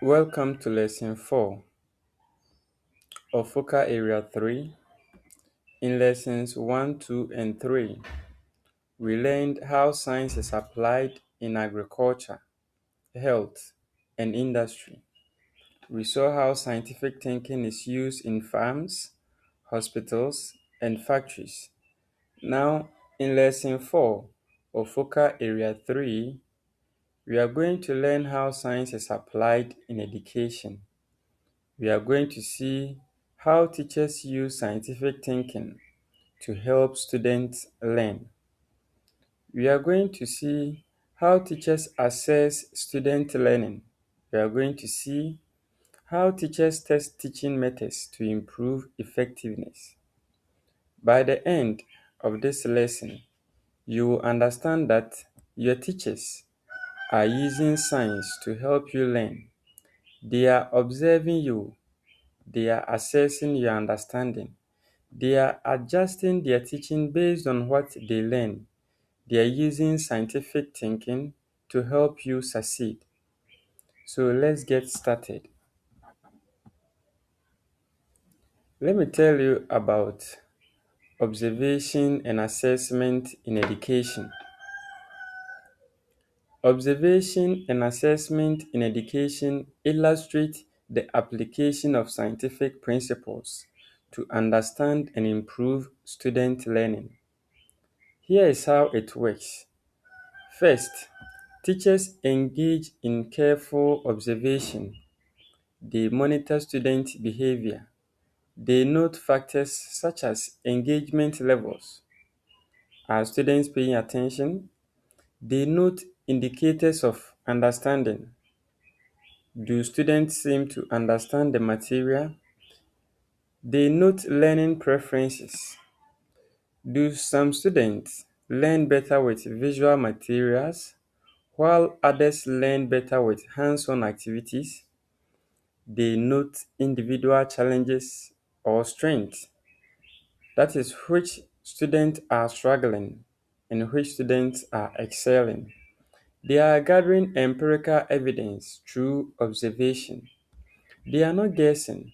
Welcome to Lesson 4 of Focal Area 3. In Lessons 1, 2, and 3, we learned how science is applied in agriculture, health, and industry. We saw how scientific thinking is used in farms, hospitals, and factories. Now, in Lesson 4 of Focal Area 3, we are going to learn how science is applied in education. We are going to see how teachers use scientific thinking to help students learn. We are going to see how teachers assess student learning. We are going to see how teachers test teaching methods to improve effectiveness. By the end of this lesson, you will understand that your teachers are using science to help you learn. They are observing you. They are assessing your understanding. They are adjusting their teaching based on what they learn. They are using scientific thinking to help you succeed. So let's get started. Let me tell you about observation and assessment in education. Observation and assessment in education illustrate the application of scientific principles to understand and improve student learning. Here is how it works. First, teachers engage in careful observation. They monitor student behavior. They note factors such as engagement levels. Are students paying attention? They note indicators of understanding. Do students seem to understand the material? They note learning preferences. Do some students learn better with visual materials, while others learn better with hands-on activities? They note individual challenges or strengths. That is, which students are struggling and which students are excelling. They are gathering empirical evidence through observation. They are not guessing.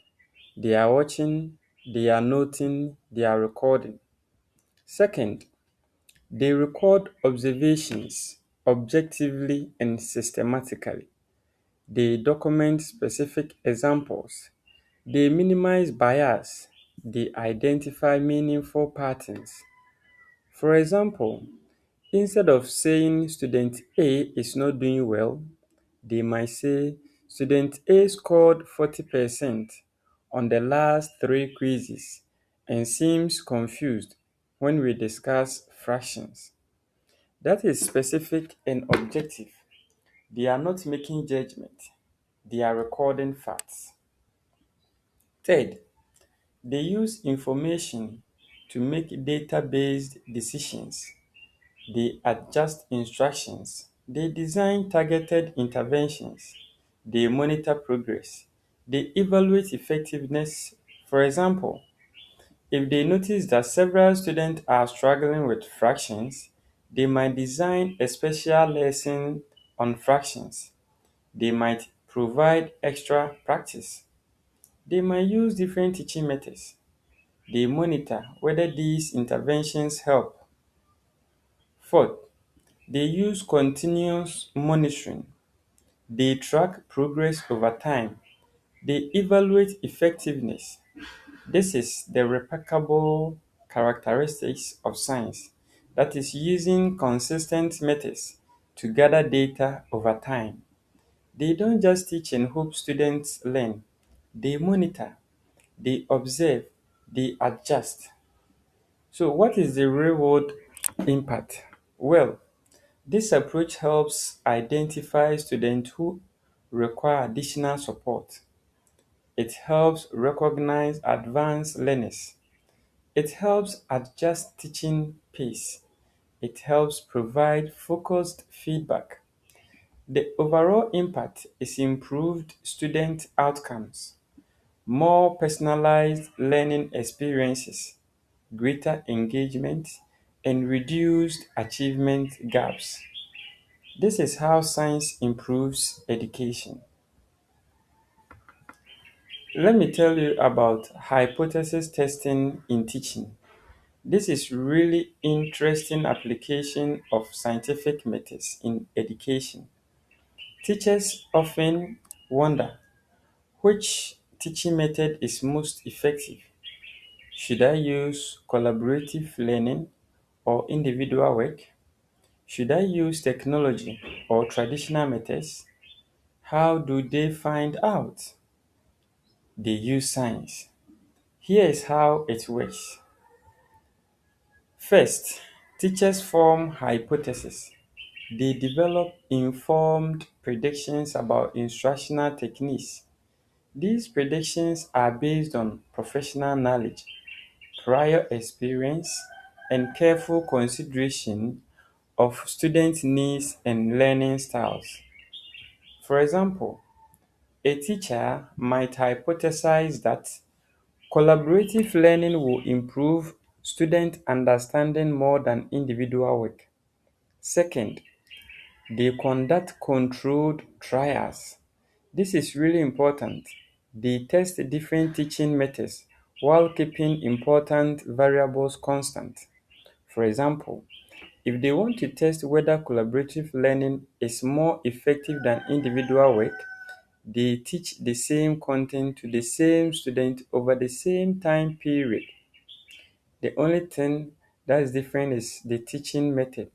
They are watching, they are noting, they are recording. Second, they record observations objectively and systematically. They document specific examples. They minimize bias. They identify meaningful patterns. For example, instead of saying student A is not doing well, they might say student A scored 40% on the last three quizzes and seems confused when we discuss fractions. That is specific and objective. They are not making judgment. They are recording facts. Third, they use information to make data-based decisions. They adjust instructions. They design targeted interventions. They monitor progress. They evaluate effectiveness. For example, if they notice that several students are struggling with fractions, they might design a special lesson on fractions. They might provide extra practice. They might use different teaching methods. They monitor whether these interventions help. Fourth, they use continuous monitoring. They track progress over time. They evaluate effectiveness. This is the replicable characteristics of science, that is, using consistent methods to gather data over time. They don't just teach and hope students learn. They monitor, they observe, they adjust. So, what is the real world impact? Well, this approach helps identify students who require additional support. It helps recognize advanced learners. It helps adjust teaching pace. It helps provide focused feedback. The overall impact is improved student outcomes, more personalized learning experiences, greater engagement, and reduced achievement gaps. This is how science improves education. Let me tell you about hypothesis testing in teaching. This is really interesting application of scientific methods in education. Teachers often wonder which teaching method is most effective. Should I use collaborative learning or individual work? Should I use technology or traditional methods? How do they find out? They use science. Here is how it works. First, teachers form hypotheses. They develop informed predictions about instructional techniques. These predictions are based on professional knowledge, prior experience, and careful consideration of student needs and learning styles. For example, a teacher might hypothesize that collaborative learning will improve student understanding more than individual work. Second, they conduct controlled trials. This is really important. They test different teaching methods while keeping important variables constant. For example, if they want to test whether collaborative learning is more effective than individual work, they teach the same content to the same student over the same time period. The only thing that is different is the teaching method.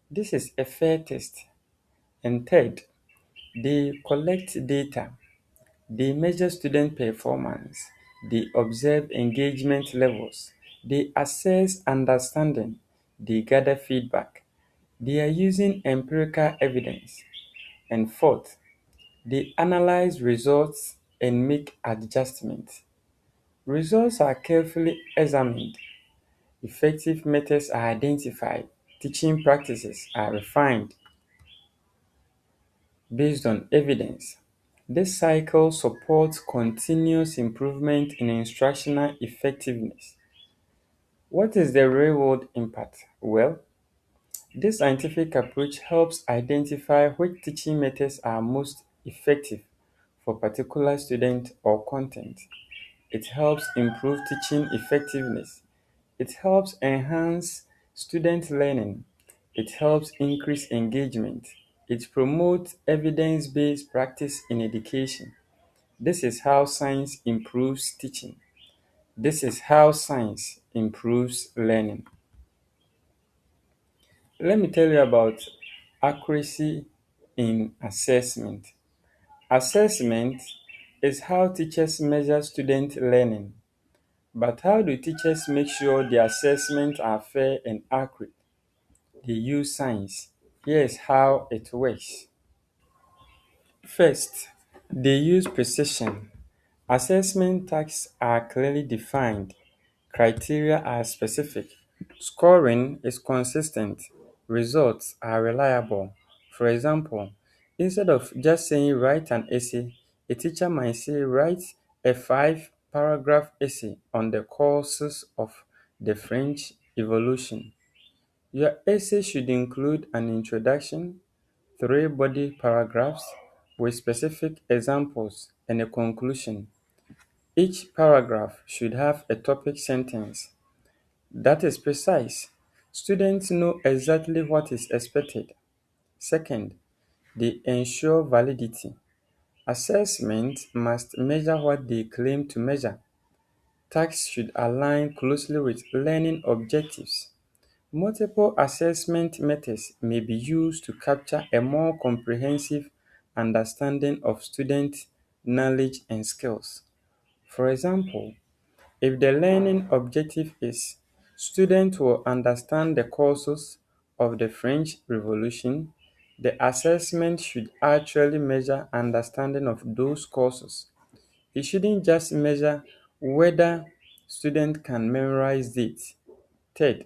This is a fair test. And third, they collect data. They measure student performance. They observe engagement levels. They assess understanding. They gather feedback. They are using empirical evidence. And fourth, they analyze results and make adjustments. Results are carefully examined. Effective methods are identified. Teaching practices are refined based on evidence. This cycle supports continuous improvement in instructional effectiveness. What is the real world impact? Well, this scientific approach helps identify which teaching methods are most effective for particular student or content. It helps improve teaching effectiveness. It helps enhance student learning. It helps increase engagement. It promotes evidence based practice in education. This is how science improves teaching. This is how science improves learning. Let me tell you about accuracy in assessment. Assessment is how teachers measure student learning. But how do teachers make sure the assessments are fair and accurate? They use science. Here is how it works. First, they use precision. Assessment tasks are clearly defined. Criteria are specific. Scoring is consistent. Results are reliable. For example, instead of just saying write an essay, a teacher might say write a 5 paragraph essay on the causes of the French Revolution. Your essay should include an introduction, 3 body paragraphs with specific examples, and a conclusion. Each paragraph should have a topic sentence that is precise. Students know exactly what is expected. Second, they ensure validity. Assessments must measure what they claim to measure. Tasks should align closely with learning objectives. Multiple assessment methods may be used to capture a more comprehensive understanding of student knowledge and skills. For example, if the learning objective is students will understand the causes of the French Revolution, the assessment should actually measure understanding of those causes. It shouldn't just measure whether students can memorize dates. Third,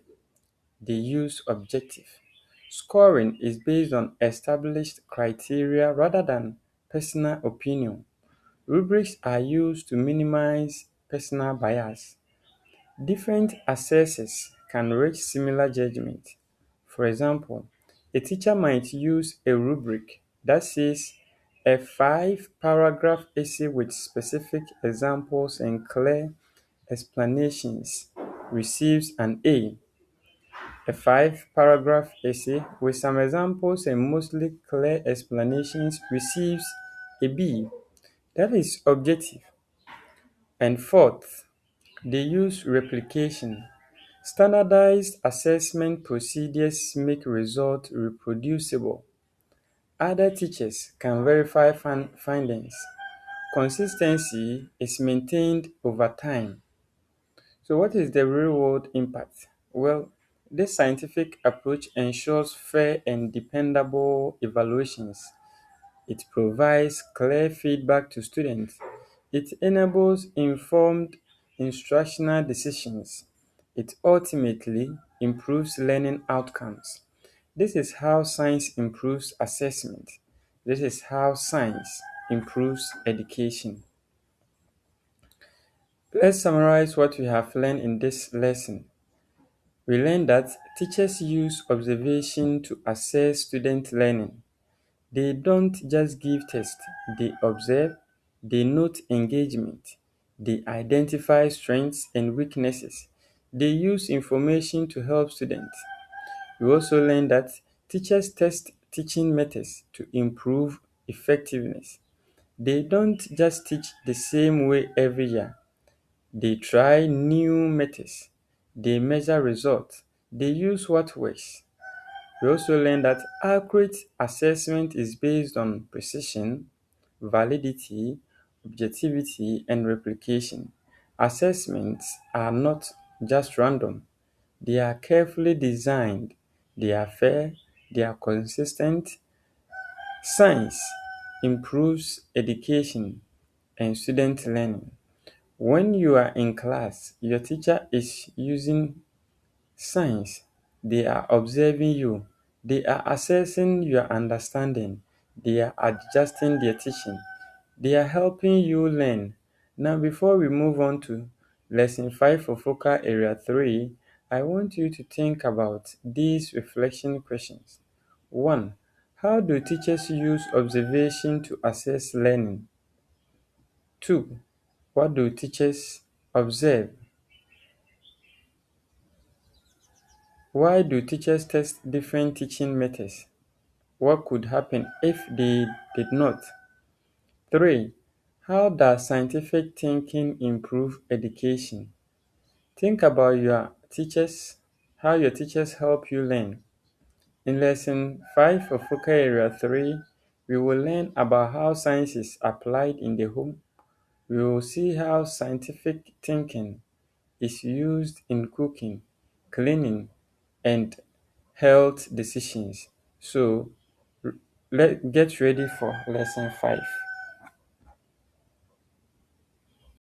they use objective. Scoring is based on established criteria rather than personal opinion. Rubrics are used to minimize personal bias. Different assessors can reach similar judgment. For example, a teacher might use a rubric that says A 5-paragraph essay with specific examples and clear explanations receives an A. A 5-paragraph essay with some examples and mostly clear explanations receives a B. That is objective. And fourth, they use replication. Standardized assessment procedures make results reproducible. Other teachers can verify findings. Consistency is maintained over time. So, what is the real world impact? Well, this scientific approach ensures fair and dependable evaluations. It provides clear feedback to students. It enables informed instructional decisions. It ultimately improves learning outcomes. This is how science improves assessment. This is how science improves education. Let's summarize what we have learned in this lesson. We learned that teachers use observation to assess student learning. They don't just give tests, they observe, they note engagement, they identify strengths and weaknesses, they use information to help students. We also learned that teachers test teaching methods to improve effectiveness. They don't just teach the same way every year, they try new methods, they measure results, they use what works. We also learned that accurate assessment is based on precision, validity, objectivity, and replication. Assessments are not just random, they are carefully designed, they are fair, they are consistent. Science improves education and student learning. When you are in class, your teacher is using science. They are observing you. They are assessing your understanding. They are adjusting their teaching. They are helping you learn. Now, before we move on to lesson 5 for focal area 3, I want you to think about these reflection questions. 1. How do teachers use observation to assess learning? 2. What do teachers observe? Why do teachers test different teaching methods? What could happen if they did not? 3. How does scientific thinking improve education? Think about your teachers, how your teachers help you learn. In lesson 5 of focal area 3, we will learn about how science is applied in the home. We will see how scientific thinking is used in cooking, cleaning, and health decisions. So, get ready for lesson 5.